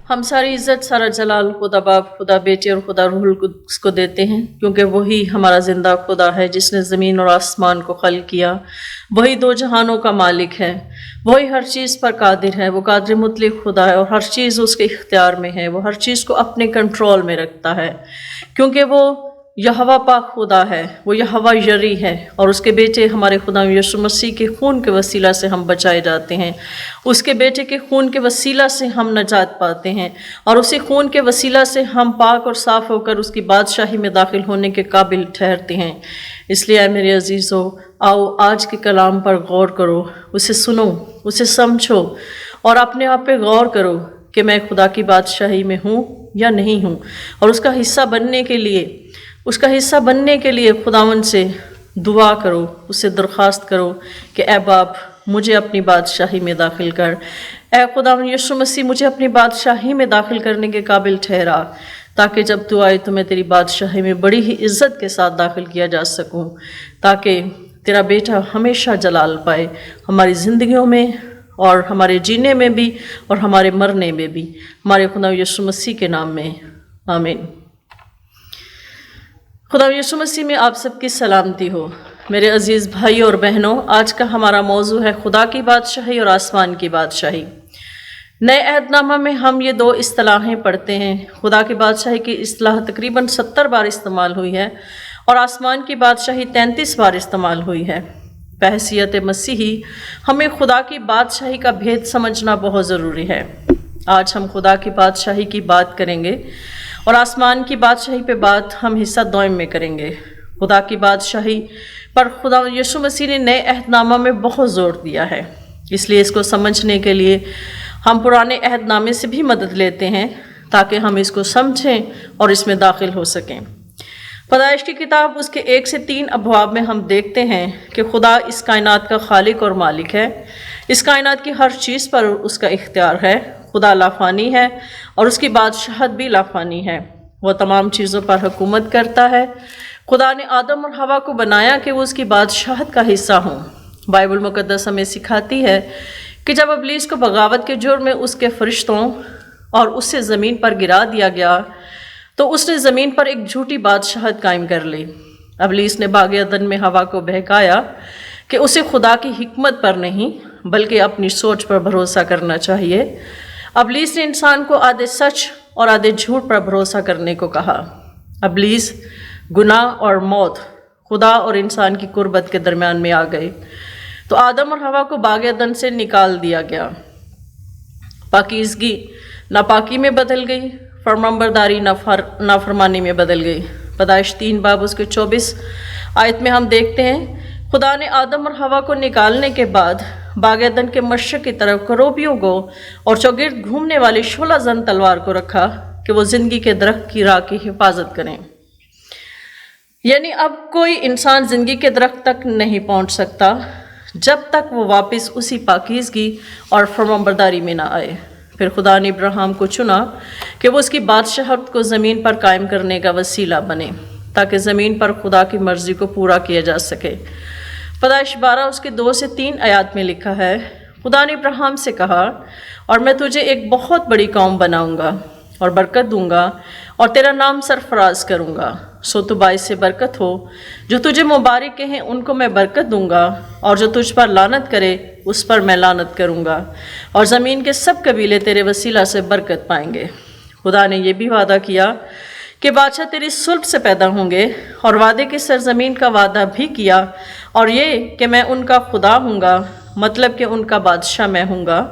ہم ساری عزت سارا جلال خدا باپ خدا بیٹے اور خدا روح القدس کو دیتے ہیں، کیونکہ وہی ہمارا زندہ خدا ہے جس نے زمین اور آسمان کو خلق کیا، وہی دو جہانوں کا مالک ہے، وہی ہر چیز پر قادر ہے، وہ قادر مطلق خدا ہے اور ہر چیز اس کے اختیار میں ہے، وہ ہر چیز کو اپنے کنٹرول میں رکھتا ہے، کیونکہ وہ یہوہ پاک خدا ہے، وہ یہوہ یری ہے، اور اس کے بیٹے ہمارے خدا یسوع مسیح کے خون کے وسیلہ سے ہم بچائے جاتے ہیں، اس کے بیٹے کے خون کے وسیلہ سے ہم نجات پاتے ہیں، اور اسی خون کے وسیلہ سے ہم پاک اور صاف ہو کر اس کی بادشاہی میں داخل ہونے کے قابل ٹھہرتے ہیں۔ اس لیے اے میرے عزیزو، آؤ آج کے کلام پر غور کرو، اسے سنو، اسے سمجھو، اور اپنے آپ پہ غور کرو کہ میں خدا کی بادشاہی میں ہوں یا نہیں ہوں، اور اس کا حصہ بننے کے لیے خداوند سے دعا کرو، اس سے درخواست کرو کہ اے باپ مجھے اپنی بادشاہی میں داخل کر، اے خداوند یسوع مسیح مجھے اپنی بادشاہی میں داخل کرنے کے قابل ٹھہرا، تاکہ جب تو آئے تو میں تیری بادشاہی میں بڑی ہی عزت کے ساتھ داخل کیا جا سکوں، تاکہ تیرا بیٹا ہمیشہ جلال پائے ہماری زندگیوں میں اور ہمارے جینے میں بھی اور ہمارے مرنے میں بھی، ہمارے خدا یسوع مسیح کے نام میں آمین۔ خدا یسوع مسیح میں آپ سب کی سلامتی ہو۔ میرے عزیز بھائی اور بہنوں، آج کا ہمارا موضوع ہے خدا کی بادشاہی اور آسمان کی بادشاہی۔ نئے عہد نامہ میں ہم یہ دو اصطلاحیں پڑھتے ہیں۔ خدا کی بادشاہی کی اصطلاح تقریباً 70 بار استعمال ہوئی ہے اور آسمان کی بادشاہی 33 بار استعمال ہوئی ہے۔ بحیثیت مسیحی ہمیں خدا کی بادشاہی کا بھید سمجھنا بہت ضروری ہے۔ آج ہم خدا کی بادشاہی کی بات کریں گے اور آسمان کی بادشاہی پہ بات ہم حصہ دوئم میں کریں گے۔ خدا کی بادشاہی پر خدا یسوع مسیح نے نئے عہد نامہ میں بہت زور دیا ہے، اس لیے اس کو سمجھنے کے لیے ہم پرانے عہد نامے سے بھی مدد لیتے ہیں تاکہ ہم اس کو سمجھیں اور اس میں داخل ہو سکیں۔ پیدائش کی کتاب اس کے 1 سے 3 ابواب میں ہم دیکھتے ہیں کہ خدا اس کائنات کا خالق اور مالک ہے، اس کائنات کی ہر چیز پر اس کا اختیار ہے۔ خدا لافانی ہے اور اس کی بادشاہت بھی لافانی ہے، وہ تمام چیزوں پر حکومت کرتا ہے۔ خدا نے آدم اور حوا کو بنایا کہ وہ اس کی بادشاہت کا حصہ ہوں۔ بائبل مقدس ہمیں سکھاتی ہے کہ جب ابلیس کو بغاوت کے جرم میں اس کے فرشتوں اور اس سے زمین پر گرا دیا گیا تو اس نے زمین پر ایک جھوٹی بادشاہت قائم کر لی۔ ابلیس نے باغ عدن میں حوا کو بہکایا کہ اسے خدا کی حکمت پر نہیں بلکہ اپنی سوچ پر بھروسہ کرنا چاہیے۔ ابلیس نے انسان کو آدھے سچ اور آدھے جھوٹ پر بھروسہ کرنے کو کہا۔ ابلیس، گناہ اور موت خدا اور انسان کی قربت کے درمیان میں آ گئے تو آدم اور حوا کو باغ عدن سے نکال دیا گیا۔ پاکیزگی ناپاکی میں بدل گئی، فرمانبرداری نافرمانی میں بدل گئی۔ پیدائش 3 باب اس کے 24 آیت میں ہم دیکھتے ہیں خدا نے آدم اور حوا کو نکالنے کے بعد باغ عدن کے مشرق کی طرف کروبیوں کو اور چوگرد گھومنے والی شعلہ زن تلوار کو رکھا کہ وہ زندگی کے درخت کی راہ کی حفاظت کریں۔ یعنی اب کوئی انسان زندگی کے درخت تک نہیں پہنچ سکتا جب تک وہ واپس اسی پاکیزگی اور فرمانبرداری میں نہ آئے۔ پھر خدا نے ابراہیم کو چنا کہ وہ اس کی بادشاہت کو زمین پر قائم کرنے کا وسیلہ بنے تاکہ زمین پر خدا کی مرضی کو پورا کیا جا سکے۔ پیدائش 12 اس کے 2 سے 3 آیات میں لکھا ہے، خدا نے ابراہیم سے کہا، اور میں تجھے ایک بہت بڑی قوم بناؤں گا اور برکت دوں گا اور تیرا نام سرفراز کروں گا، سو تو باعث سے برکت ہو۔ جو تجھے مبارک کہیں ان کو میں برکت دوں گا، اور جو تجھ پر لعنت کرے اس پر میں لعنت کروں گا، اور زمین کے سب قبیلے تیرے وسیلہ سے برکت پائیں گے۔ خدا نے یہ بھی وعدہ کیا کہ بادشاہ تیری صلب سے پیدا ہوں گے، اور وعدے کی سرزمین کا وعدہ بھی کیا، اور یہ کہ میں ان کا خدا ہوں گا، مطلب کہ ان کا بادشاہ میں ہوں گا۔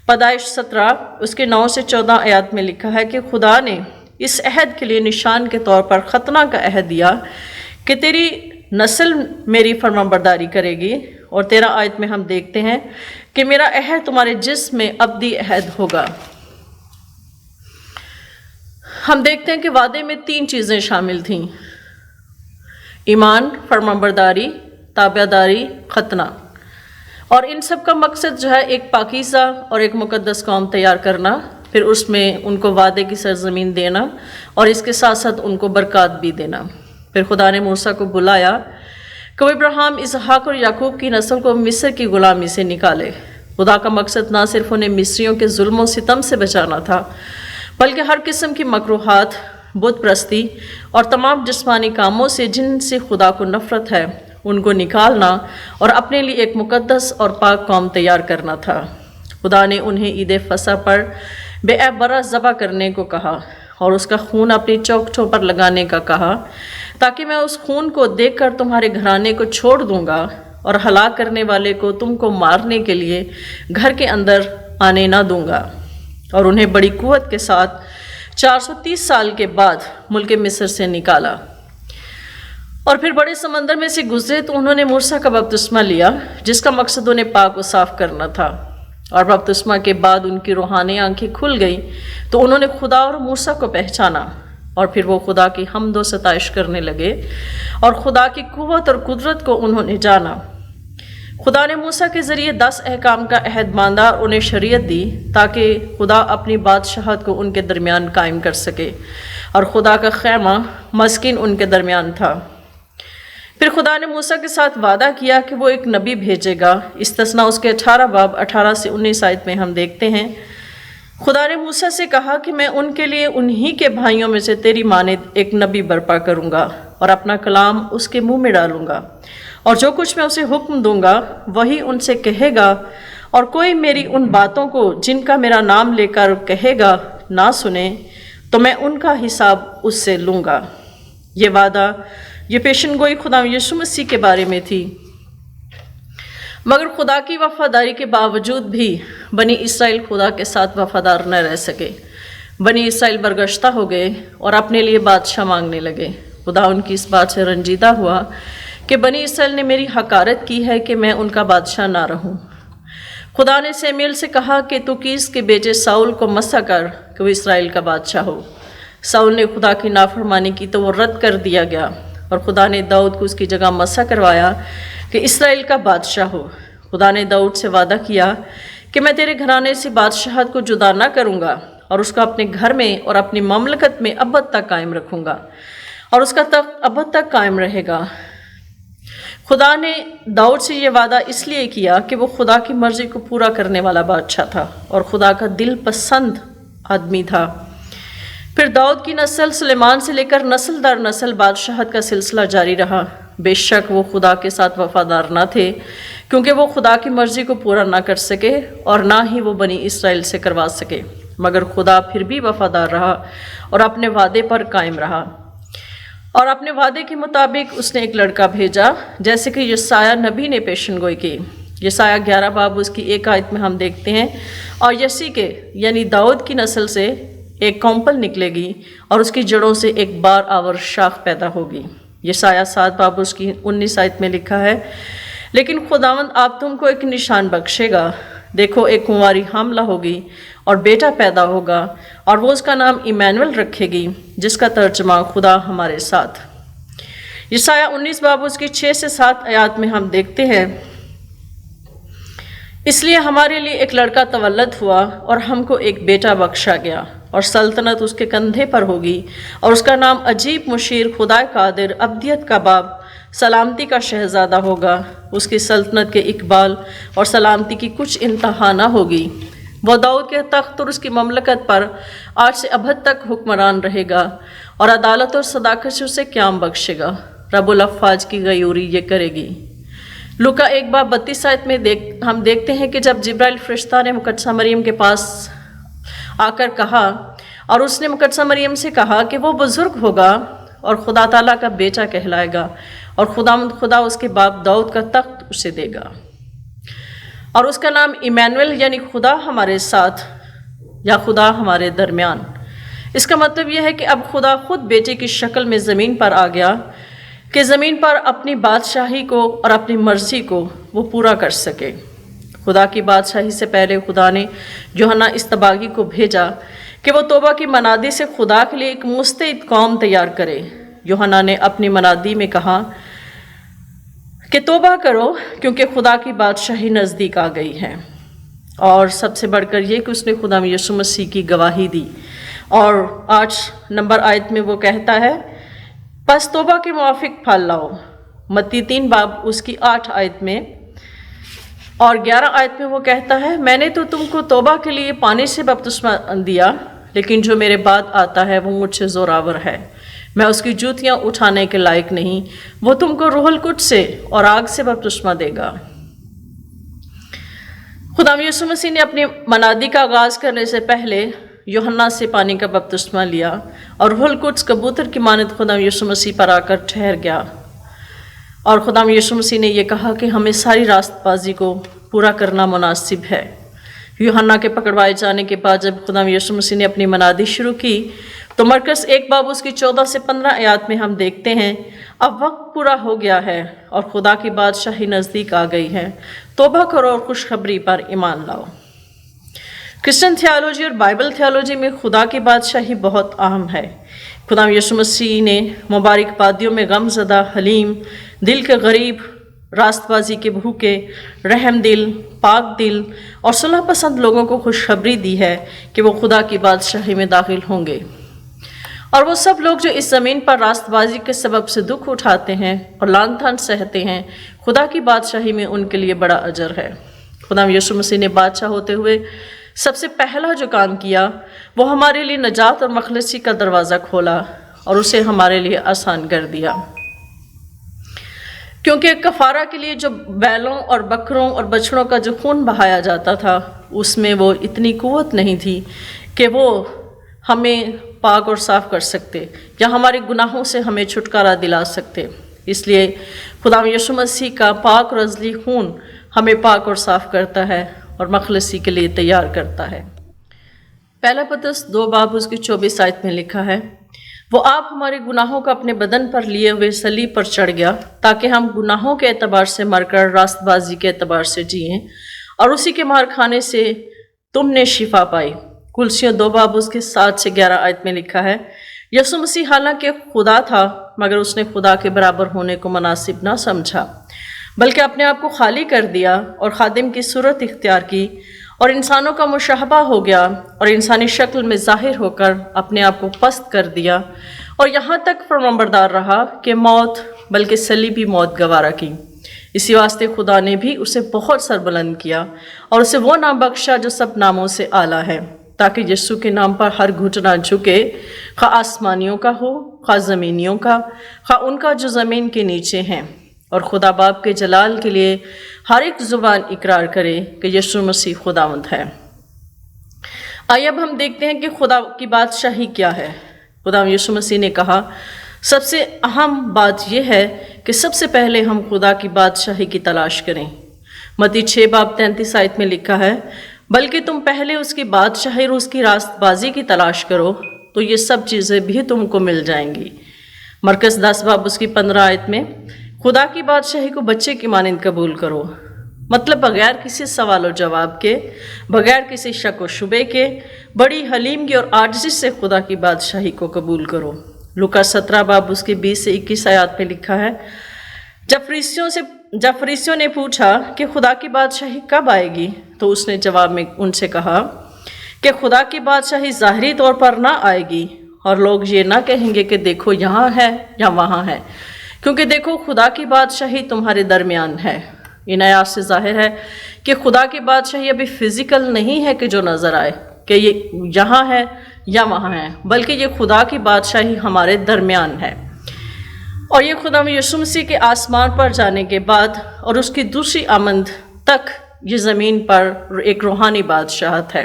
پیدائش 17 اس کے 9 سے 14 آیات میں لکھا ہے کہ خدا نے اس عہد کے لیے نشان کے طور پر ختنہ کا عہد دیا کہ تیری نسل میری فرمانبرداری کرے گی، اور 13 آیت میں ہم دیکھتے ہیں کہ میرا عہد تمہارے جسم میں ابدی عہد ہوگا۔ ہم دیکھتے ہیں کہ وعدے میں 3 چیزیں شامل تھیں: ایمان، فرمانبرداری، تابعداری، ختنہ، اور ان سب کا مقصد جو ہے ایک پاکیزہ اور ایک مقدس قوم تیار کرنا، پھر اس میں ان کو وعدے کی سرزمین دینا، اور اس کے ساتھ ساتھ ان کو برکات بھی دینا۔ پھر خدا نے موسیٰ کو بلایا کہ وہ ابراہیم، اسحاق اور یعقوب کی نسل کو مصر کی غلامی سے نکالے۔ خدا کا مقصد نہ صرف انہیں مصریوں کے ظلم و ستم سے بچانا تھا، بلکہ ہر قسم کی مکروہات، بت پرستی اور تمام جسمانی کاموں سے جن سے خدا کو نفرت ہے ان کو نکالنا اور اپنے لیے ایک مقدس اور پاک قوم تیار کرنا تھا۔ خدا نے انہیں عید فصح پر بے عیب برا ذبح کرنے کو کہا اور اس کا خون اپنی چوکھٹوں پر لگانے کا کہا، تاکہ میں اس خون کو دیکھ کر تمہارے گھرانے کو چھوڑ دوں گا اور ہلاک کرنے والے کو تم کو مارنے کے لیے گھر کے اندر آنے نہ دوں گا۔ اور انہیں بڑی قوت کے ساتھ 430 سال کے بعد ملک مصر سے نکالا، اور پھر بڑے سمندر میں سے گزرے تو انہوں نے موسیٰ کا بپتسمہ لیا، جس کا مقصد انہیں پاک و صاف کرنا تھا۔ اور بپتسمہ کے بعد ان کی روحانی آنکھیں کھل گئیں تو انہوں نے خدا اور موسیٰ کو پہچانا، اور پھر وہ خدا کی حمد و ستائش کرنے لگے اور خدا کی قوت اور قدرت کو انہوں نے جانا۔ خدا نے موسیٰ کے ذریعے 10 احکام کا عہد باندھا اور انہیں شریعت دی، تاکہ خدا اپنی بادشاہت کو ان کے درمیان قائم کر سکے، اور خدا کا خیمہ مسکن ان کے درمیان تھا۔ پھر خدا نے موسیٰ کے ساتھ وعدہ کیا کہ وہ ایک نبی بھیجے گا۔ استثنا اس کے 18 باب 18 سے 19 آیت میں ہم دیکھتے ہیں، خدا نے موسیٰ سے کہا کہ میں ان کے لیے انہی کے بھائیوں میں سے تیری مانند ایک نبی برپا کروں گا اور اپنا کلام اس کے منہ میں ڈالوں گا، اور جو کچھ میں اسے حکم دوں گا وہی ان سے کہے گا، اور کوئی میری ان باتوں کو جن کا میرا نام لے کر کہے گا نہ سنے تو میں ان کا حساب اس سے لوں گا۔ یہ وعدہ، یہ پیشن گوئی خدا یسوع مسیح کے بارے میں تھی۔ مگر خدا کی وفاداری کے باوجود بھی بنی اسرائیل خدا کے ساتھ وفادار نہ رہ سکے۔ بنی اسرائیل برگشتہ ہو گئے اور اپنے لیے بادشاہ مانگنے لگے۔ خدا ان کی اس بات سے رنجیدہ ہوا کہ بنی اسرائیل نے میری حقارت کی ہے کہ میں ان کا بادشاہ نہ رہوں۔ خدا نے سمیل سے کہا کہ تو کیس کے بیٹے ساؤل کو مسح کر کہ وہ اسرائیل کا بادشاہ ہو۔ ساؤل نے خدا کی نافرمانی کی تو وہ رد کر دیا گیا، اور خدا نے داؤد کو اس کی جگہ مسح کروایا کہ اسرائیل کا بادشاہ ہو۔ خدا نے داؤد سے وعدہ کیا کہ میں تیرے گھرانے سے بادشاہت کو جدا نہ کروں گا، اور اس کو اپنے گھر میں اور اپنی مملکت میں ابد تک قائم رکھوں گا، اور اس کا تخت ابد تک قائم رہے گا۔ خدا نے داؤد سے یہ وعدہ اس لیے کیا کہ وہ خدا کی مرضی کو پورا کرنے والا بادشاہ تھا اور خدا کا دل پسند آدمی تھا۔ پھر داؤد کی نسل سلیمان سے لے کر نسل در نسل بادشاہت کا سلسلہ جاری رہا۔ بے شک وہ خدا کے ساتھ وفادار نہ تھے، کیونکہ وہ خدا کی مرضی کو پورا نہ کر سکے اور نہ ہی وہ بنی اسرائیل سے کروا سکے، مگر خدا پھر بھی وفادار رہا اور اپنے وعدے پر قائم رہا، اور اپنے وعدے کے مطابق اس نے ایک لڑکا بھیجا، جیسے کہ یسایہ نبی نے پیشن گوئی کی۔ یسایہ 11 باب اس کی 1 آیت میں ہم دیکھتے ہیں، اور یسی کے یعنی داؤد کی نسل سے ایک کونپل نکلے گی اور اس کی جڑوں سے ایک بار آور شاخ پیدا ہوگی۔ یسایہ 7 باب اس کی 19 آیت میں لکھا ہے، لیکن خداوند آپ تم کو ایک نشان بخشے گا، دیکھو ایک کنواری حاملہ ہوگی اور بیٹا پیدا ہوگا، اور وہ اس کا نام ایمانویل رکھے گی، جس کا ترجمہ خدا ہمارے ساتھ۔ یسایہ 19 باب اس کی 6 سے 7 آیات میں ہم دیکھتے ہیں، اس لیے ہمارے لیے ایک لڑکا تولد ہوا اور ہم کو ایک بیٹا بخشا گیا، اور سلطنت اس کے کندھے پر ہوگی، اور اس کا نام عجیب، مشیر، خدا قادر، ابدیت کا باپ، سلامتی کا شہزادہ ہوگا۔ اس کی سلطنت کے اقبال اور سلامتی کی کچھ انتہا نہ ہوگی۔ وہ داؤد کے تخت اور اس کی مملکت پر آج سے ابد تک حکمران رہے گا، اور عدالت اور صداقت سے اسے قیام بخشے گا۔ رب الافواج کی غیوری یہ کرے گی۔ لوکا 1 باب 32 آیت میں ہم دیکھتے ہیں کہ جب جبرائیل فرشتہ نے مقدسہ مریم کے پاس آ کر کہا، اور اس نے مقدسہ مریم سے کہا کہ وہ بزرگ ہوگا اور خدا تعالیٰ کا بیٹا کہلائے گا، اور خدا اس کے باپ داؤد کا تخت اسے دے گا، اور اس کا نام ایمانویل یعنی خدا ہمارے ساتھ یا خدا ہمارے درمیان۔ اس کا مطلب یہ ہے کہ اب خدا خود بیٹے کی شکل میں زمین پر آ گیا کہ زمین پر اپنی بادشاہی کو اور اپنی مرضی کو وہ پورا کر سکے۔ خدا کی بادشاہی سے پہلے خدا نے یوحنا اصطباغی کو بھیجا کہ وہ توبہ کی منادی سے خدا کے لیے ایک مستعد قوم تیار کرے۔ یوحنا نے اپنی منادی میں کہا کہ توبہ کرو، کیونکہ خدا کی بادشاہی نزدیک آ گئی ہے، اور سب سے بڑھ کر یہ کہ اس نے خدا یسوع مسیح کی گواہی دی۔ اور 8 نمبر آیت میں وہ کہتا ہے، پس توبہ کے موافق پھل لاؤ۔ متی 3 باب اس کی 8 آیت میں اور 11 آیت میں وہ کہتا ہے میں نے تو تم کو توبہ کے لیے پانی سے بپتسمہ دیا، لیکن جو میرے بعد آتا ہے وہ مجھ سے زوراور ہے، میں اس کی جوتیاں اٹھانے کے لائق نہیں، وہ تم کو روح القدس سے اور آگ سے بپتسمہ دے گا۔ خدا یسوع مسیح نے اپنی منادی کا آغاز کرنے سے پہلے یوحنا سے پانی کا بپتسمہ لیا، اور روح القدس کبوتر کی مانند خدا یسوع مسیح پر آ کر ٹھہر گیا، اور خدا یسوع مسیح نے یہ کہا کہ ہمیں ساری راست بازی کو پورا کرنا مناسب ہے۔ یوحنا کے پکڑوائے جانے کے بعد جب خدا یسوع مسیح نے اپنی منادی شروع کی تو مرکز 1 باب اس کی 14 سے 15 آیات میں ہم دیکھتے ہیں اب وقت پورا ہو گیا ہے اور خدا کی بادشاہی نزدیک آ گئی ہے، توبہ کرو اور خوشخبری پر ایمان لاؤ۔ کرسچن تھیالوجی اور بائبل تھیالوجی میں خدا کی بادشاہی بہت اہم ہے۔ خدا یسوع مسیح نے مبارک وادیوں میں غم زدہ، حلیم، دل کے غریب، راست بازی کے بھوکے، رحم دل، پاک دل اور صلح پسند لوگوں کو خوشخبری دی ہے کہ وہ خدا کی بادشاہی میں داخل ہوں گے، اور وہ سب لوگ جو اس زمین پر راست بازی کے سبب سے دکھ اٹھاتے ہیں اور لعن طعن سہتے ہیں، خدا کی بادشاہی میں ان کے لیے بڑا اجر ہے۔ خدا یسوع مسیح نے بادشاہ ہوتے ہوئے سب سے پہلا جو کام کیا وہ ہمارے لیے نجات اور مخلصی کا دروازہ کھولا اور اسے ہمارے لیے آسان کر دیا، کیونکہ کفارہ کے لیے جو بیلوں اور بکروں اور بچڑوں کا جو خون بہایا جاتا تھا اس میں وہ اتنی قوت نہیں تھی کہ وہ ہمیں پاک اور صاف کر سکتے یا ہمارے گناہوں سے ہمیں چھٹکارا دلا سکتے۔ اس لیے خدا یسوع مسیح کا پاک اور ازلی خون ہمیں پاک اور صاف کرتا ہے اور مخلصی کے لیے تیار کرتا ہے۔ پہلا پترس 2 باب اس کی 24 آیت میں لکھا ہے وہ آپ ہمارے گناہوں کو اپنے بدن پر لیے ہوئے صلیب پر چڑھ گیا تاکہ ہم گناہوں کے اعتبار سے مر کر راست بازی کے اعتبار سے جئیں، اور اسی کے مار کھانے سے تم نے شفا پائی۔ کلسیوں 2 باب اس کے 7 سے 11 آیت میں لکھا ہے یسوع مسیح حالانکہ خدا تھا مگر اس نے خدا کے برابر ہونے کو مناسب نہ سمجھا، بلکہ اپنے آپ کو خالی کر دیا اور خادم کی صورت اختیار کی اور انسانوں کا مشابہ ہو گیا اور انسانی شکل میں ظاہر ہو کر اپنے آپ کو پست کر دیا اور یہاں تک فرمانبردار رہا کہ موت بلکہ صلیبی موت گوارا کی۔ اسی واسطے خدا نے بھی اسے بہت سربلند کیا اور اسے وہ نام بخشا جو سب ناموں سے اعلیٰ ہے، تاکہ یسوع کے نام پر ہر گھٹنا جھکے، خواہ آسمانیوں کا ہو، خواہ زمینیوں کا، خواہ ان کا جو زمین کے نیچے ہیں، اور خدا باپ کے جلال کے لیے ہر ایک زبان اقرار کرے کہ یسوع مسیح خداوند ہے۔ آئیے اب ہم دیکھتے ہیں کہ خدا کی بادشاہی کیا ہے۔ خدا یسوع مسیح نے کہا سب سے اہم بات یہ ہے کہ سب سے پہلے ہم خدا کی بادشاہی کی تلاش کریں۔ متی 6 باب 33 آیت میں لکھا ہے بلکہ تم پہلے اس کی بادشاہی اور اس کی راست بازی کی تلاش کرو تو یہ سب چیزیں بھی تم کو مل جائیں گی۔ مرکز 10 باب اس کی 15 آیت میں خدا کی بادشاہی کو بچے کی مانند قبول کرو، مطلب بغیر کسی سوال و جواب کے، بغیر کسی شک و شبے کے، بڑی حلیمگی اور عاجزی سے خدا کی بادشاہی کو قبول کرو۔ لوکا 17 باب اس کے 20 سے 21 آیات میں لکھا ہے جب فریسیوں نے پوچھا کہ خدا کی بادشاہی کب آئے گی تو اس نے جواب میں ان سے کہا کہ خدا کی بادشاہی ظاہری طور پر نہ آئے گی اور لوگ یہ نہ کہیں گے کہ دیکھو یہاں ہے یا وہاں ہے، کیونکہ دیکھو خدا کی بادشاہی تمہارے درمیان ہے۔ ان آیات سے ظاہر ہے کہ خدا کی بادشاہی ابھی فزیکل نہیں ہے کہ جو نظر آئے کہ یہ یہاں ہے یا وہاں ہے، بلکہ یہ خدا کی بادشاہی ہمارے درمیان ہے، اور یہ خدا یسوع مسیح کے آسمان پر جانے کے بعد اور اس کی دوسری آمد تک یہ زمین پر ایک روحانی بادشاہت ہے،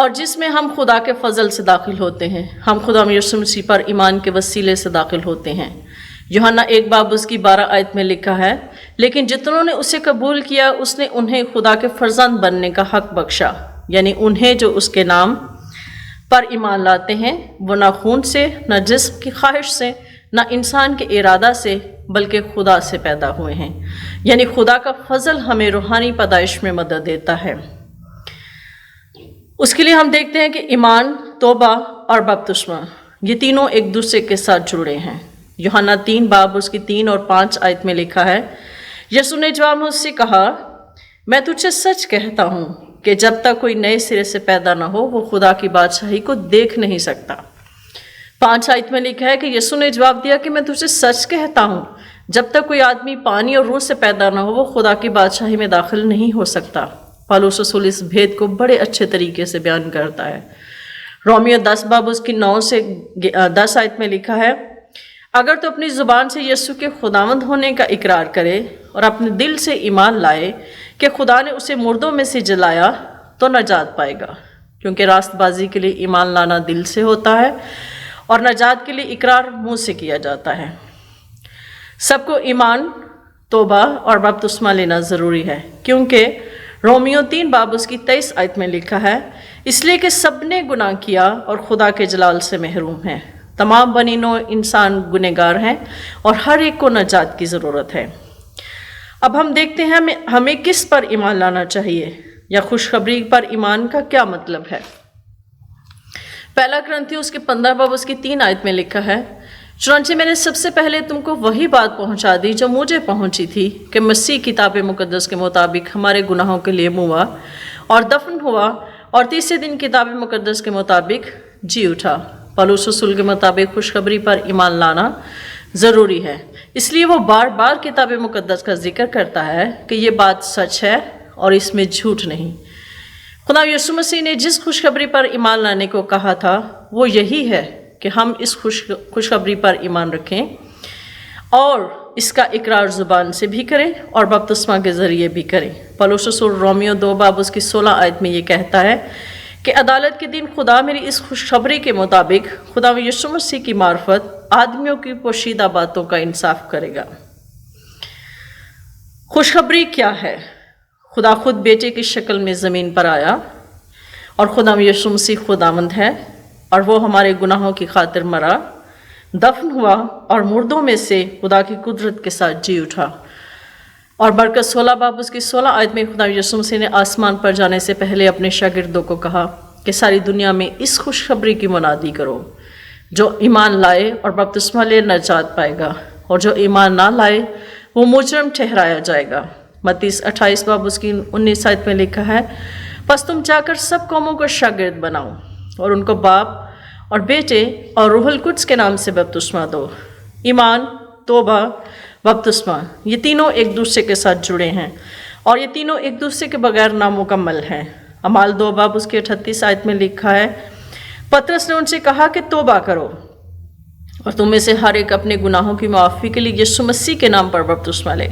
اور جس میں ہم خدا کے فضل سے داخل ہوتے ہیں، ہم خدا یسوع مسیح پر ایمان کے وسیلے سے داخل ہوتے ہیں۔ یوحنا 1 باب اس کی 12 آیت میں لکھا ہے لیکن جتنوں نے اسے قبول کیا اس نے انہیں خدا کے فرزند بننے کا حق بخشا، یعنی انہیں جو اس کے نام پر ایمان لاتے ہیں، وہ نہ خون سے، نہ جسم کی خواہش سے، نہ انسان کے ارادہ سے، بلکہ خدا سے پیدا ہوئے ہیں۔ یعنی خدا کا فضل ہمیں روحانی پیدائش میں مدد دیتا ہے۔ اس کے لیے ہم دیکھتے ہیں کہ ایمان، توبہ اور بپتسمہ یہ تینوں ایک دوسرے کے ساتھ جڑے ہیں۔ یوحنا 3 باب اس کی 3 اور 5 آیت میں لکھا ہے یسوع نے جواب میں اس سے کہا میں تجھ سے سچ کہتا ہوں کہ جب تک کوئی نئے سرے سے پیدا نہ ہو وہ خدا کی بادشاہی کو دیکھ نہیں سکتا۔ 5 آیت میں لکھا ہے کہ یسوع نے جواب دیا کہ میں تجھ سے سچ کہتا ہوں جب تک کوئی آدمی پانی اور روح سے پیدا نہ ہو وہ خدا کی بادشاہی میں داخل نہیں ہو سکتا۔ پالوس رسول اس بھید کو بڑے اچھے طریقے سے بیان کرتا ہے۔ رومیو 10 باب اس کی 9 سے 10 آیت میں لکھا ہے، اگر تو اپنی زبان سے یسوع کے خداوند ہونے کا اقرار کرے اور اپنے دل سے ایمان لائے کہ خدا نے اسے مردوں میں سے جلایا تو نجات پائے گا، کیونکہ راست بازی کے لیے ایمان لانا دل سے ہوتا ہے اور نجات کے لیے اقرار منہ سے کیا جاتا ہے۔ سب کو ایمان، توبہ اور بپتسمہ لینا ضروری ہے، کیونکہ رومیو 3 باب اس کی 23 آیت میں لکھا ہے، اس لیے کہ سب نے گناہ کیا اور خدا کے جلال سے محروم ہیں۔ تمام بنی نوع انسان گنہگار ہیں اور ہر ایک کو نجات کی ضرورت ہے۔ اب ہم دیکھتے ہیں ہمیں کس پر ایمان لانا چاہیے، یا خوشخبری پر ایمان کا کیا مطلب ہے۔ پہلا کرنتھیوں اس کے 15 باب اس کی 3 آیت میں لکھا ہے، چنانچہ میں نے سب سے پہلے تم کو وہی بات پہنچا دی جو مجھے پہنچی تھی کہ مسیح کتاب مقدس کے مطابق ہمارے گناہوں کے لیے موا اور دفن ہوا اور تیسرے دن کتاب مقدس کے مطابق جی اٹھا۔ پالوس رسول کے مطابق خوشخبری پر ایمان لانا ضروری ہے، اس لیے وہ بار بار کتاب مقدس کا ذکر کرتا ہے کہ یہ بات سچ ہے اور اس میں جھوٹ نہیں۔ خدا یسوع مسیح نے جس خوشخبری پر ایمان لانے کو کہا تھا وہ یہی ہے کہ ہم اس خوشخبری پر ایمان رکھیں اور اس کا اقرار زبان سے بھی کریں اور بپتسمہ کے ذریعے بھی کریں۔ پالوس رسول رومیو 2 باب اس کی 16 آیت میں یہ کہتا ہے کہ عدالت کے دن خدا میری اس خوشخبری کے مطابق خدا یسوع مسیح کی معرفت آدمیوں کی پوشیدہ باتوں کا انصاف کرے گا۔ خوشخبری کیا ہے؟ خدا خود بیٹے کی شکل میں زمین پر آیا اور خدا یسوع مسیح خداوند ہے اور وہ ہمارے گناہوں کی خاطر مرا، دفن ہوا اور مردوں میں سے خدا کی قدرت کے ساتھ جی اٹھا۔ اور برکت 16 باب اس کی 16 آیت میں خدا یسوع مسیح نے آسمان پر جانے سے پہلے اپنے شاگردوں کو کہا کہ ساری دنیا میں اس خوشخبری کی منادی کرو، جو ایمان لائے اور بپتسمہ لے نجات پائے گا، اور جو ایمان نہ لائے وہ مجرم ٹھہرایا جائے گا۔ متی 28 باب اس کی 19 آیت میں لکھا ہے، پس تم جا کر سب قوموں کو شاگرد بناؤ اور ان کو باپ اور بیٹے اور روح القدس کے نام سے بپتسمہ دو۔ ایمان، توبہ، بپتسمہ، یہ تینوں ایک دوسرے کے ساتھ جڑے ہیں اور یہ تینوں ایک دوسرے کے بغیر نامکمل ہیں۔ اعمال 2 باب اس کے 38 آیت میں لکھا ہے، پطرس نے ان سے کہا کہ توبہ کرو اور تم میں سے ہر ایک اپنے گناہوں کی معافی کے لیے یسوع مسیح کے نام پر بپتسمہ لے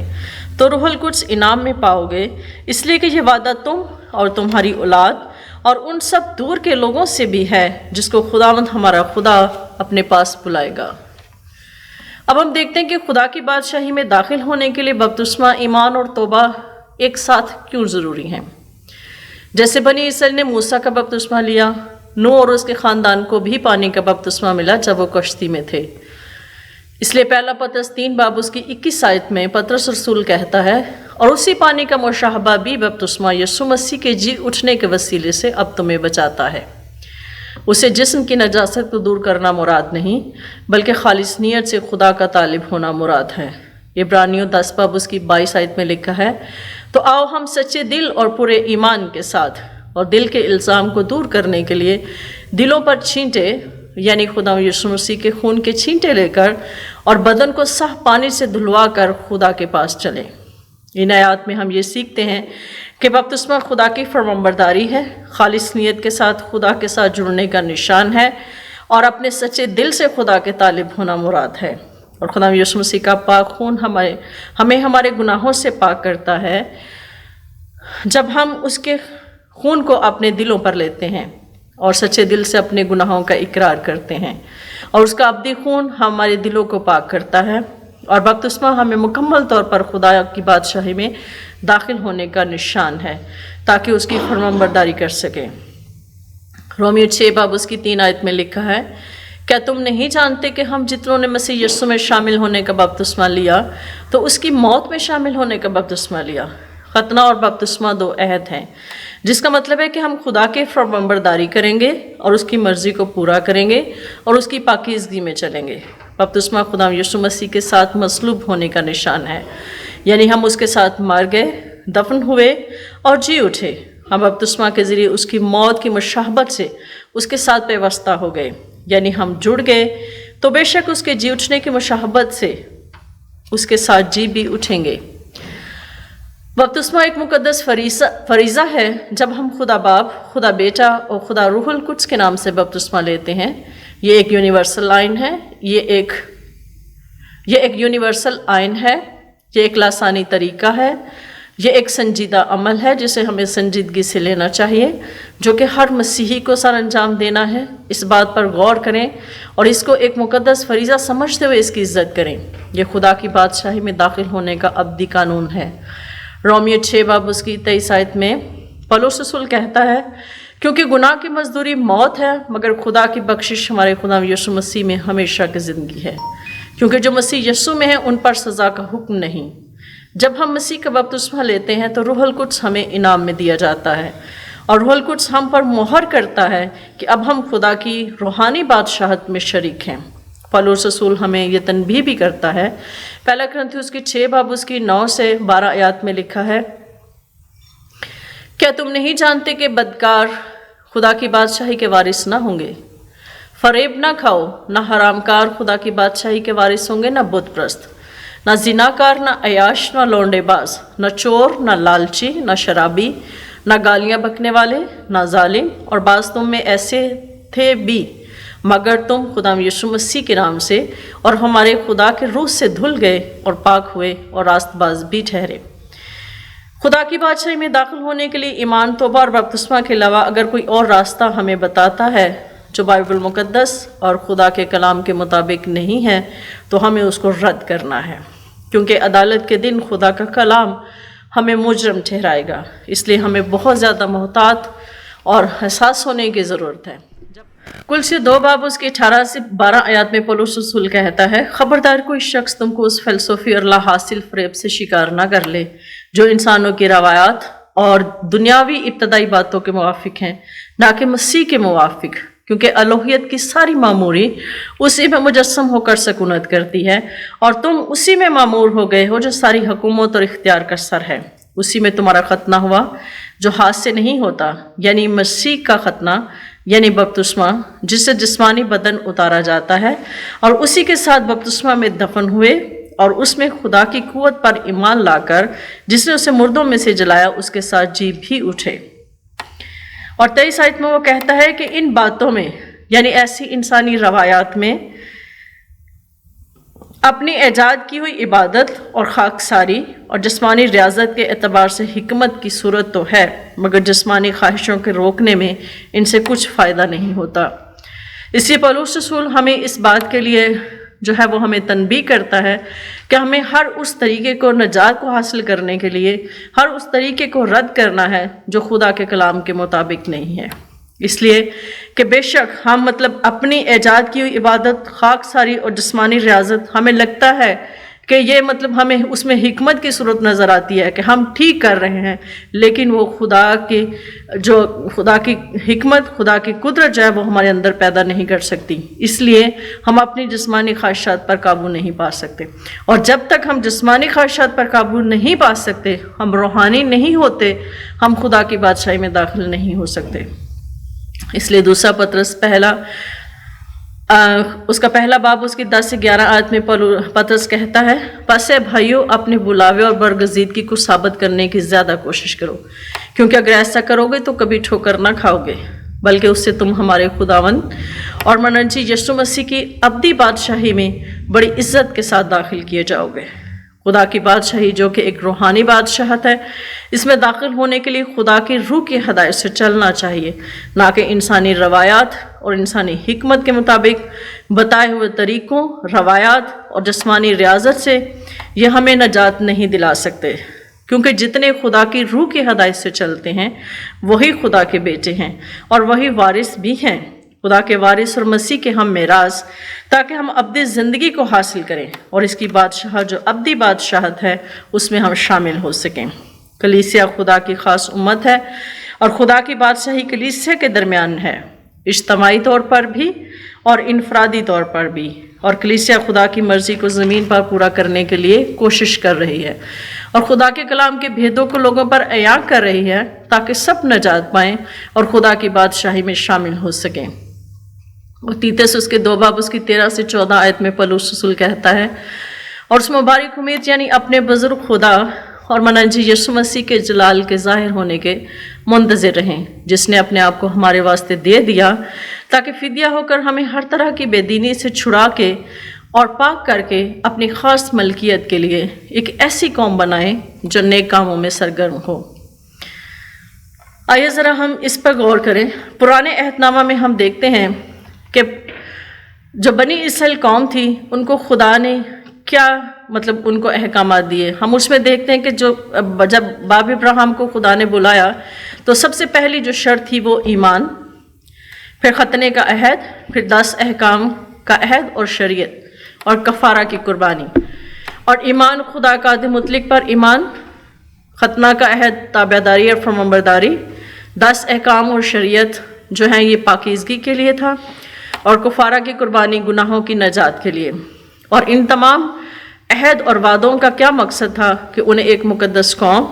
تو روح القدس انعام میں پاؤ گے، اس لیے کہ یہ وعدہ تم اور تمہاری اولاد اور ان سب دور کے لوگوں سے بھی ہے جس کو خداوند ہمارا خدا اپنے پاس بلائے گا۔ اب ہم دیکھتے ہیں کہ خدا کی بادشاہی میں داخل ہونے کے لیے بپتسمہ، ایمان اور توبہ ایک ساتھ کیوں ضروری ہیں۔ جیسے بنی اسرائیل نے موسیٰ کا بپتسمہ لیا، نوح اور اس کے خاندان کو بھی پانی کا بپتسمہ ملا جب وہ کشتی میں تھے۔ اس لیے پہلا پطرس 3 باب اس کی 21 آیت میں پطرس رسول کہتا ہے، اور اسی پانی کا مشابہ بھی بپتسمہ یسوع مسیح کے جی اٹھنے کے وسیلے سے اب تمہیں بچاتا ہے۔ اسے جسم کی نجاست کو دور کرنا مراد نہیں، بلکہ خالص نیت سے خدا کا طالب ہونا مراد ہے۔ عبرانیوں 10 باب اس کی 22 آیت میں لکھا ہے، تو آؤ ہم سچے دل اور پورے ایمان کے ساتھ اور دل کے الزام کو دور کرنے کے لیے دلوں پر چھینٹے، یعنی خدا یسوع مسیح کے خون کے چھینٹے لے کر اور بدن کو صاف پانی سے دھلوا کر خدا کے پاس چلیں۔ ان آیات میں ہم یہ سیکھتے ہیں کہ بپتسمہ خدا کی فرمانبرداری ہے، خالص نیت کے ساتھ خدا کے ساتھ جڑنے کا نشان ہے اور اپنے سچے دل سے خدا کے طالب ہونا مراد ہے۔ اور خدا یسوع مسیح کا پاک خون ہمیں ہمارے گناہوں سے پاک کرتا ہے جب ہم اس کے خون کو اپنے دلوں پر لیتے ہیں اور سچے دل سے اپنے گناہوں کا اقرار کرتے ہیں، اور اس کا ابدی خون ہمارے دلوں کو پاک کرتا ہے۔ اور بپتسمہ ہمیں مکمل طور پر خدا کی بادشاہی میں داخل ہونے کا نشان ہے تاکہ اس کی فرمانبرداری کر سکیں۔ رومیو 6 باب اس کی 3 آیت میں لکھا ہے، کیا تم نہیں جانتے کہ ہم جتنوں نے مسیح یسوع میں شامل ہونے کا بپتسمہ لیا تو اس کی موت میں شامل ہونے کا بپتسمہ لیا۔ ختنہ اور بپتسمہ 2 عہد ہیں، جس کا مطلب ہے کہ ہم خدا کے فرمانبرداری کریں گے اور اس کی مرضی کو پورا کریں گے اور اس کی پاکیزگی میں چلیں گے۔ بپتسمہ خدا یسوع مسیح کے ساتھ مصلوب ہونے کا نشان ہے، یعنی ہم اس کے ساتھ مر گئے، دفن ہوئے اور جی اٹھے۔ ہم بپتسمہ کے ذریعے اس کی موت کی مشابہت سے اس کے ساتھ پیوستہ ہو گئے، یعنی ہم جڑ گئے، تو بے شک اس کے جی اٹھنے کی مشابہت سے اس کے ساتھ جی بھی اٹھیں گے۔ بپتسمہ ایک مقدس فریضہ ہے۔ جب ہم خدا باپ، خدا بیٹا اور خدا روح القدس کے نام سے بپتسمہ لیتے ہیں، یہ ایک یونیورسل آئین ہے، یہ ایک یونیورسل آئین ہے، یہ ایک لاسانی طریقہ ہے، یہ ایک سنجیدہ عمل ہے جسے ہمیں سنجیدگی سے لینا چاہیے، جو کہ ہر مسیحی کو سر انجام دینا ہے۔ اس بات پر غور کریں اور اس کو ایک مقدس فریضہ سمجھتے ہوئے اس کی عزت کریں۔ یہ خدا کی بادشاہی میں داخل ہونے کا ابدی قانون ہے۔ رومیو 6 باب اس کی 23 آیت میں پولس رسول کہتا ہے، کیونکہ گناہ کی مزدوری موت ہے، مگر خدا کی بخشش ہمارے خدا یسوع مسیح میں ہمیشہ کی زندگی ہے، کیونکہ جو مسیح یسوع میں ہے ان پر سزا کا حکم نہیں۔ جب ہم مسیح کا بپتسمہ لیتے ہیں تو روح القدس ہمیں انعام میں دیا جاتا ہے، اور روح القدس ہم پر مہر کرتا ہے کہ اب ہم خدا کی روحانی بادشاہت میں شریک ہیں۔ پولس رسول ہمیں یہ تنبیہ بھی کرتا ہے، پہلا کرنتھیوس کی 6 باب اس کی 9 سے 12 آیات میں لکھا ہے، کیا تم نہیں جانتے کہ بدکار خدا کی بادشاہی کے وارث نہ ہوں گے؟ فریب نہ کھاؤ، نہ حرام کار خدا کی بادشاہی کے وارث ہوں گے، نہ بت پرست، نہ زناکار، نہ عیاش، نہ لونڈے باز، نہ چور، نہ لالچی، نہ شرابی، نہ گالیاں بکنے والے، نہ ظالم، اور بعض تم میں ایسے تھے بھی، مگر تم خدا یسوع مسیح کے نام سے اور ہمارے خدا کے روح سے دھل گئے اور پاک ہوئے اور راست باز بھی ٹھہرے۔ خدا کی بادشاہی میں داخل ہونے کے لیے ایمان، توبہ اور بپتسمہ کے علاوہ اگر کوئی اور راستہ ہمیں بتاتا ہے جو بائبل مقدس اور خدا کے کلام کے مطابق نہیں ہے تو ہمیں اس کو رد کرنا ہے، کیونکہ عدالت کے دن خدا کا کلام ہمیں مجرم ٹھہرائے گا۔ اس لیے ہمیں بہت زیادہ محتاط اور حساس ہونے کی ضرورت ہے۔ کلسی 2 باب اس کی 18 سے 12 آیات میں پولس رسول کہتا ہے، خبردار کوئی شخص تم کو اس فلسفی اور لا حاصل فریب سے شکار نہ کر لے جو انسانوں کی روایات اور دنیاوی ابتدائی باتوں کے موافق ہیں، نہ کہ مسیح کے موافق، کیونکہ الوہیت کی ساری معموری اسی میں مجسم ہو کر سکونت کرتی ہے، اور تم اسی میں معمور ہو گئے ہو جو ساری حکومت اور اختیار کا سر ہے۔ اسی میں تمہارا ختنہ ہوا جو ہاتھ سے نہیں ہوتا، یعنی مسیح کا ختنہ، یعنی بپتسمہ، جس سے جسمانی بدن اتارا جاتا ہے، اور اسی کے ساتھ بپتسمہ میں دفن ہوئے، اور اس میں خدا کی قوت پر ایمان لا کر جس نے اسے مردوں میں سے جلایا اس کے ساتھ جی بھی اٹھے۔ اور 23 آیت میں وہ کہتا ہے کہ ان باتوں میں، یعنی ایسی انسانی روایات میں، اپنی ایجاد کی ہوئی عبادت اور خاکساری اور جسمانی ریاضت کے اعتبار سے حکمت کی صورت تو ہے، مگر جسمانی خواہشوں کے روکنے میں ان سے کچھ فائدہ نہیں ہوتا۔ اس لیے پولس رسول ہمیں اس بات کے لیے جو ہے وہ ہمیں تنبیہ کرتا ہے کہ ہمیں ہر اس طریقے کو، نجات کو حاصل کرنے کے لیے ہر اس طریقے کو رد کرنا ہے جو خدا کے کلام کے مطابق نہیں ہے۔ اس لیے کہ بے شک ہم اپنی ایجاد کی ہوئی عبادت، خاکساری اور جسمانی ریاضت، ہمیں لگتا ہے کہ یہ ہمیں اس میں حکمت کی صورت نظر آتی ہے کہ ہم ٹھیک کر رہے ہیں، لیکن وہ خدا کی حکمت، خدا کی قدرت جو ہے وہ ہمارے اندر پیدا نہیں کر سکتی۔ اس لیے ہم اپنی جسمانی خواہشات پر قابو نہیں پا سکتے، اور جب تک ہم جسمانی خواہشات پر قابو نہیں پا سکتے، ہم روحانی نہیں ہوتے، ہم خدا کی بادشاہی میں داخل نہیں ہو سکتے۔ اس لیے دوسرا پطرس اس کا پہلا باب اس کی 10 سے 11 آیت میں پطرس کہتا ہے، پس اے بھائیو اپنے بلاوے اور برگزیدگی کو ثابت کرنے کی زیادہ کوشش کرو، کیونکہ اگر ایسا کرو گے تو کبھی ٹھوکر نہ کھاؤ گے، بلکہ اس سے تم ہمارے خداوند اور منجی یسوع مسیح کی ابدی بادشاہی میں بڑی عزت کے ساتھ داخل کیے جاؤ گے۔ خدا کی بادشاہی جو کہ ایک روحانی بادشاہت ہے، اس میں داخل ہونے کے لیے خدا کی روح کی ہدایت سے چلنا چاہیے، نہ کہ انسانی روایات اور انسانی حکمت کے مطابق بتائے ہوئے طریقوں، روایات اور جسمانی ریاضت سے یہ ہمیں نجات نہیں دلا سکتے، کیونکہ جتنے خدا کی روح کی ہدایت سے چلتے ہیں وہی خدا کے بیٹے ہیں اور وہی وارث بھی ہیں، خدا کے وارث اور مسیح کے ہم میراث، تاکہ ہم ابدی زندگی کو حاصل کریں اور اس کی بادشاہ جو ابدی بادشاہت ہے اس میں ہم شامل ہو سکیں۔ کلیسیا خدا کی خاص امت ہے اور خدا کی بادشاہی کلیسیا کے درمیان ہے، اجتماعی طور پر بھی اور انفرادی طور پر بھی، اور کلیسیا خدا کی مرضی کو زمین پر پورا کرنے کے لیے کوشش کر رہی ہے اور خدا کے کلام کے بھیدوں کو لوگوں پر عیاں کر رہی ہے تاکہ سب نجات پائیں اور خدا کی بادشاہی میں شامل ہو سکیں۔ اور تیتس اس کے 2 باب اس کی 13 سے 14 آیت میں پولس رسول کہتا ہے، اور اس مبارک امید یعنی اپنے بزرگ خدا اور منجی یسوع مسیح کے جلال کے ظاہر ہونے کے منتظر رہیں، جس نے اپنے آپ کو ہمارے واسطے دے دیا تاکہ فدیہ ہو کر ہمیں ہر طرح کی بے دینی سے چھڑا کے اور پاک کر کے اپنی خاص ملکیت کے لیے ایک ایسی قوم بنائے جو نیک کاموں میں سرگرم ہو۔ آئیے ذرا ہم اس پر غور کریں۔ پرانے عہد نامہ میں ہم دیکھتے ہیں کہ جو بنی اسرائیل قوم تھی ان کو خدا نے کیا ان کو احکامات دیے۔ ہم اس میں دیکھتے ہیں کہ جب باپ ابراہیم کو خدا نے بلایا تو سب سے پہلی جو شرط تھی وہ ایمان، پھر ختنے کا عہد، پھر 10 احکام کا عہد اور شریعت اور کفارہ کی قربانی۔ اور ایمان، خدا کا عہد مطلق پر ایمان، ختنہ کا عہد تابعداری اور فرمانبرداری، 10 احکام اور شریعت جو ہیں یہ پاکیزگی کے لیے تھا، اور کفارہ کی قربانی گناہوں کی نجات کے لیے۔ اور ان تمام عہد اور وعدوں کا کیا مقصد تھا کہ انہیں ایک مقدس قوم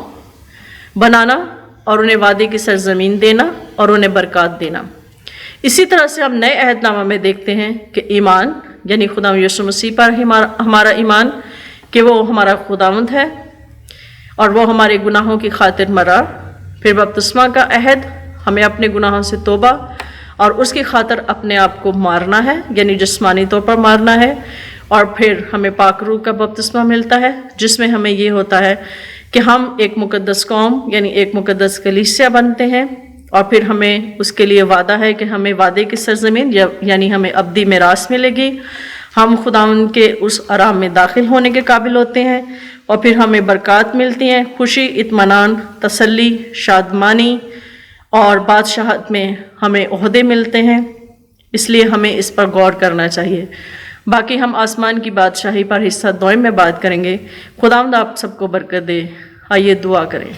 بنانا اور انہیں وعدے کی سرزمین دینا اور انہیں برکات دینا۔ اسی طرح سے ہم نئے عہد نامہ میں دیکھتے ہیں کہ ایمان یعنی خدا یسوع مسیح پر ہمارا ایمان کہ وہ ہمارا خداوند ہے اور وہ ہمارے گناہوں کی خاطر مرا، پھر بپتسمہ کا عہد، ہمیں اپنے گناہوں سے توبہ اور اس کی خاطر اپنے آپ کو مارنا ہے یعنی جسمانی طور پر مارنا ہے، اور پھر ہمیں پاک روح کا بپتسمہ ملتا ہے جس میں ہمیں یہ ہوتا ہے کہ ہم ایک مقدس قوم یعنی ایک مقدس کلیسیا بنتے ہیں، اور پھر ہمیں اس کے لیے وعدہ ہے کہ ہمیں وعدے کی سرزمین یعنی ہمیں ابدی میراث ملے گی، ہم خداوند کے اس آرام میں داخل ہونے کے قابل ہوتے ہیں، اور پھر ہمیں برکات ملتی ہیں، خوشی، اطمینان، تسلی، شادمانی، اور بادشاہت میں ہمیں عہدے ملتے ہیں۔ اس لیے ہمیں اس پر غور کرنا چاہیے۔ باقی ہم آسمان کی بادشاہی پر حصہ دوئم میں بات کریں گے۔ خداوند آپ سب کو برکت دے۔ آئیے دعا کریں۔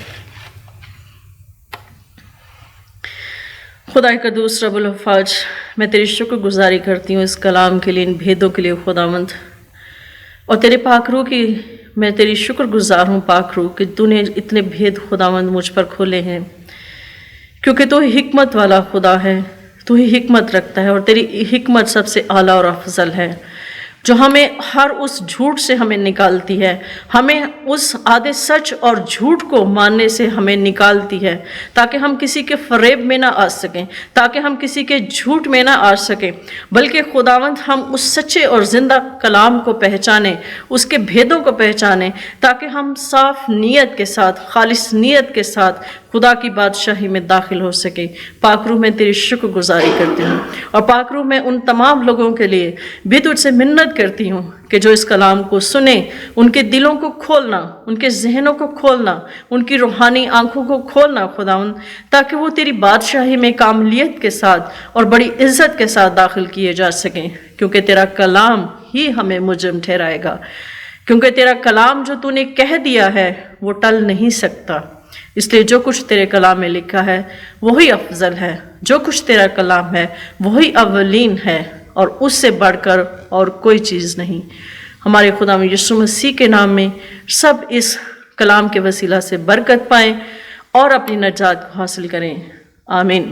خدا قدوس رب الافواج، میں تیری شکر گزاری کرتی ہوں اس کلام کے لیے، ان بھیدوں کے لیے خداوند، اور تیرے پاک روح کی میں تیری شکر گزار ہوں پاک روح کہ تو نے اتنے بھید خداوند مجھ پر کھولے ہیں، کیونکہ تو ہی حکمت والا خدا ہے، تو ہی حکمت رکھتا ہے، اور تیری حکمت سب سے اعلیٰ اور افضل ہے جو ہمیں ہر اس جھوٹ سے ہمیں نکالتی ہے، ہمیں اس آدھے سچ اور جھوٹ کو ماننے سے ہمیں نکالتی ہے، تاکہ ہم کسی کے فریب میں نہ آ سکیں، تاکہ ہم کسی کے جھوٹ میں نہ آ سکیں، بلکہ خداوند ہم اس سچے اور زندہ کلام کو پہچانیں، اس کے بھیدوں کو پہچانیں، تاکہ ہم صاف نیت کے ساتھ، خالص نیت کے ساتھ خدا کی بادشاہی میں داخل ہو سکے۔ پاک روح میں تیری شکر گزاری کرتی ہوں، اور پاک روح میں ان تمام لوگوں کے لیے بھی تجھ سے منت کرتی ہوں کہ جو اس کلام کو سنیں، ان کے دلوں کو کھولنا، ان کے ذہنوں کو کھولنا، ان کی روحانی آنکھوں کو کھولنا خداوند، تاکہ وہ تیری بادشاہی میں کاملیت کے ساتھ اور بڑی عزت کے ساتھ داخل کیے جا سکیں، کیونکہ تیرا کلام ہی ہمیں مجرم ٹھہرائے گا، کیونکہ تیرا کلام جو تو نے کہہ دیا ہے وہ ٹل نہیں سکتا۔ اس لیے جو کچھ تیرے کلام میں لکھا ہے وہی افضل ہے، جو کچھ تیرا کلام ہے وہی اولین ہے، اور اس سے بڑھ کر اور کوئی چیز نہیں۔ ہمارے خدا یسوع مسیح کے نام میں سب اس کلام کے وسیلہ سے برکت پائیں اور اپنی نجات کو حاصل کریں۔ آمین۔